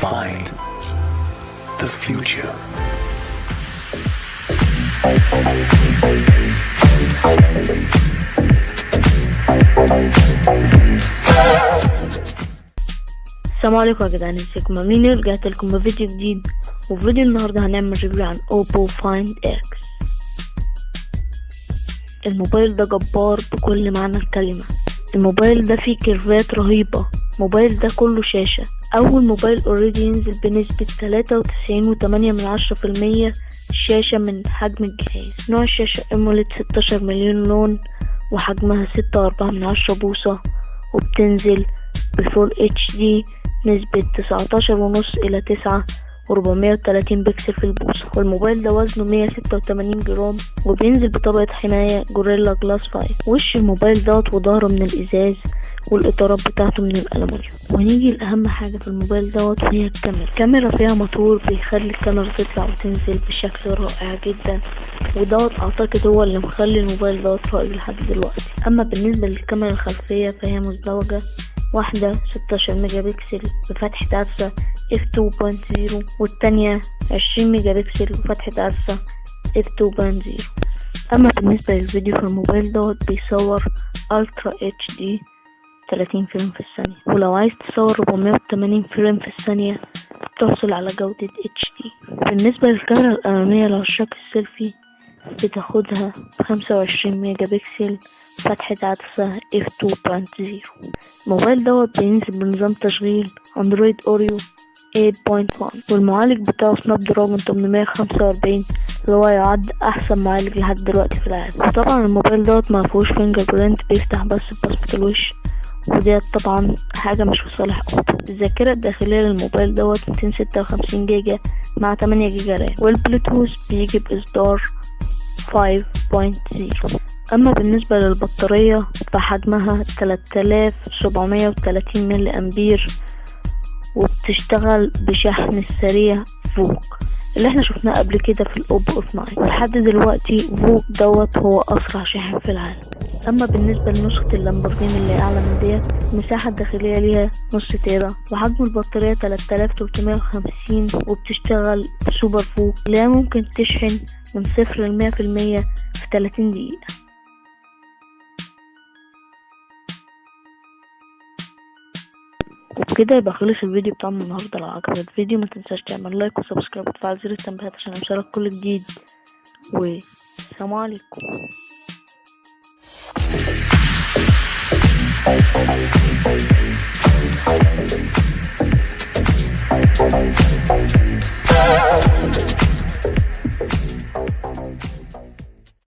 find the future. السلام عليكم يا جدعان، ازيكم عاملين ايه؟ رجعت لكم بفيديو جديد، وفي فيديو النهارده هنعمل ريفيو عن اوبو فايند اكس. الموبايل ده جبار بكل معنى الكلمة. الموبايل ده فيه كيرفات رهيبة. الموبايل ده كله شاشة. اول موبايل اوريدي ينزل بنسبة 93.8% شاشة من حجم الجهاز. نوع الشاشة اموليد 16 مليون لون، وحجمها 6.4 بوصة، وبتنزل بفول اتش دي نسبة 19.5 إلى 9 و430 بكسل في البوصة. والموبايل ده وزنه 186 جرام، وبينزل بطبقة حماية جوريلا جلاس 5. وش الموبايل دوت وظهره من الإزاز، والإطارات بتاعته من الألمونيوم. ونيجي لأهم حاجة في الموبايل دوت، وهي الكاميرا فيها موتور بيخلي الكاميرا تطلع وتنزل بشكل رائع جدا، ودوت أعتقد هو اللي مخلي الموبايل دوت رائع لحد دلوقتي. أما بالنسبة للكاميرا الخلفية فهي مزدوجة، واحدة 16 ميجا بكسل بفتحة عدسة f2.0، والتانية 20 ميجا بكسل بفتحة عدسة f2.0. أما بالنسبة للفيديو في الموبايل دوت بيصور Ultra HD 30 فريم في الثانية، ولو عايز تصور 480 فريم في الثانية تحصل على جودة HD. بالنسبة للكاميرا الأمامية لعشاق السيلفي بتاخدها 25 ميجا بكسل فتحة عدسة f2.0. الموبايل دوت بينزل بنظام تشغيل اندرويد اوريو 8.1، والمعالج بتاعه سناب دراجون 845 اللي هو يعد احسن معالج لحد دلوقتي في العالم. وطبعا الموبايل دوت مفيهوش فينجر برينت، بيفتح بس ببصمة الوش، وديت طبعا حاجة مش في صالح اوبو. الذاكرة الداخلية للموبايل دوت 256 جيجا مع 8 جيجا رام، والبلوتوث بيجي بإصدار 5.0. أما بالنسبة للبطارية فحجمها 3730 ملي أمبير، وبتشتغل بشحن السريع فوق اللي احنا شفناه قبل كده في الأوبو F9. ولحد دلوقتي فوق دوت هو أسرع شاحن في العالم. أما بالنسبة لنسخة اللامبورجيني اللي أعلى من ديت، المساحة الداخلية ليها نص تيرا، وحجم البطارية 3350، وبتشتغل سوبر فوق اللي هي ممكن تشحن من 0 ل 100% في 30 دقيقة. وبكده يبقى خلص الفيديو بتاعنا النهارده. لو عجبك الفيديو ما تنساش تعمل لايك وسبسكرايب وتفعل زر التنبيهات عشان يوصلك كل جديد، والسلام عليكم.